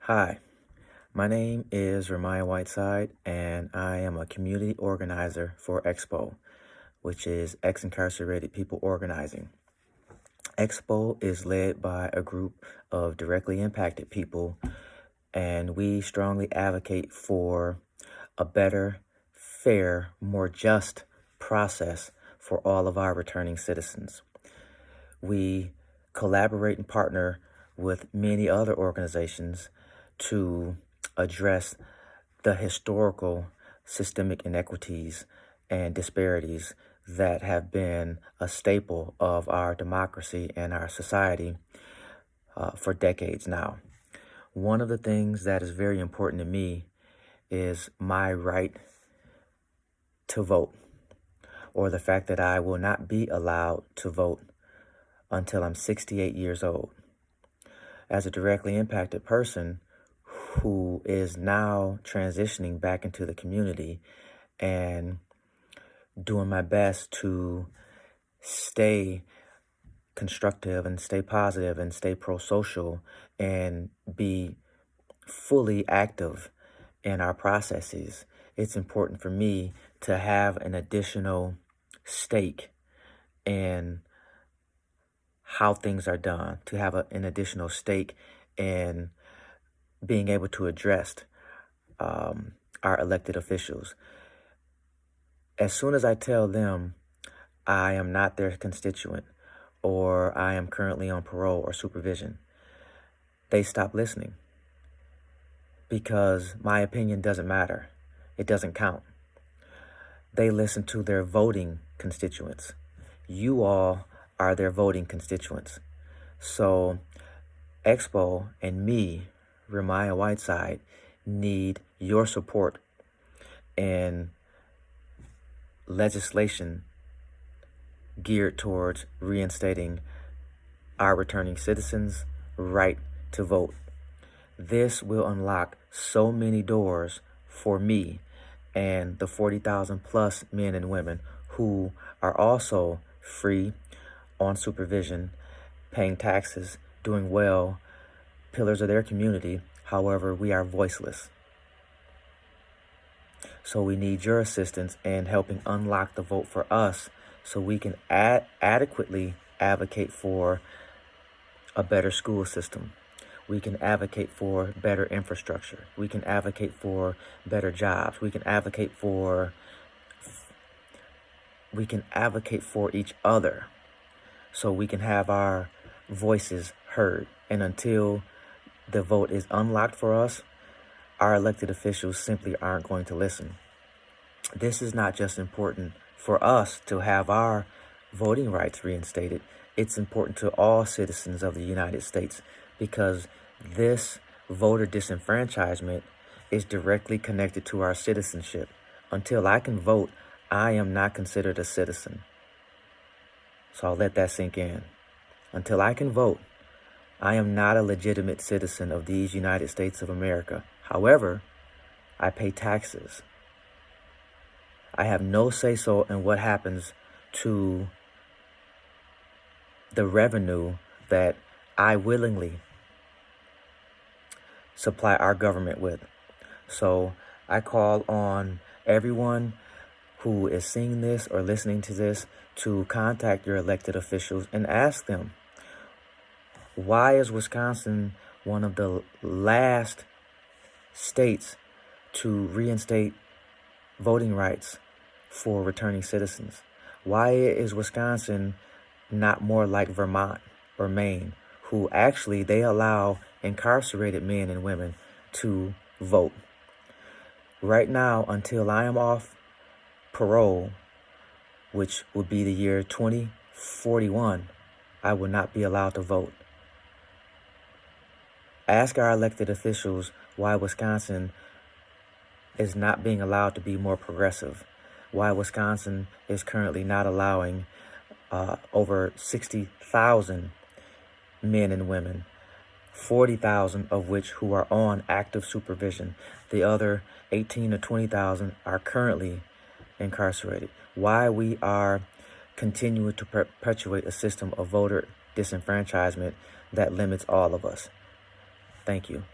Hi, my name is Ramiah Whiteside, and I am a community organizer for EXPO, which is Ex-Incarcerated People Organizing. EXPO is led by a group of directly impacted people, and we strongly advocate for a better, fair, more just process for all of our returning citizens. We collaborate and partner with many other organizations to address the historical systemic inequities and disparities that have been a staple of our democracy and our society for decades now. One of the things that is very important to me is my right to vote, or the fact that I will not be allowed to vote until I'm 68 years old. As a directly impacted person who is now transitioning back into the community and doing my best to stay constructive and stay positive and stay pro-social and be fully active in our processes, it's important for me to have an additional stake in how things are done, to have an additional stake in being able to address our elected officials. As soon as I tell them I am not their constituent, or I am currently on parole or supervision, they stop listening because my opinion doesn't matter. It doesn't count. They listen to their voting constituents. You all are their voting constituents. So EXPO and me, Ramiah Whiteside, need your support in legislation geared towards reinstating our returning citizens' right to vote. This will unlock so many doors for me and the 40,000 plus men and women who are also free, on supervision, paying taxes, doing well, pillars of their community. However, we are voiceless. So we need your assistance in helping unlock the vote for us so we can adequately advocate for a better school system. We can advocate for better infrastructure. We can advocate for better jobs. We can advocate for each other so we can have our voices heard. And until the vote is unlocked for us, our elected officials simply aren't going to listen. This is not just important for us to have our voting rights reinstated. It's important to all citizens of the United States because this voter disenfranchisement is directly connected to our citizenship. Until I can vote, I am not considered a citizen. So I'll let that sink in. Until I can vote, I am not a legitimate citizen of these United States of America. However, I pay taxes. I have no say-so in what happens to the revenue that I willingly supply our government with. So I call on everyone who is seeing this or listening to this to contact your elected officials and ask them, why is Wisconsin one of the last states to reinstate voting rights for returning citizens? Why is Wisconsin not more like Vermont or Maine, who actually they allow incarcerated men and women to vote? Right now, until I am off parole, which would be the year 2041, I will not be allowed to vote. Ask our elected officials why Wisconsin is not being allowed to be more progressive, why Wisconsin is currently not allowing over 60,000 men and women, 40,000 of which who are on active supervision. The other 18 to 20,000 are currently incarcerated. Why we are continuing to perpetuate a system of voter disenfranchisement that limits all of us. Thank you.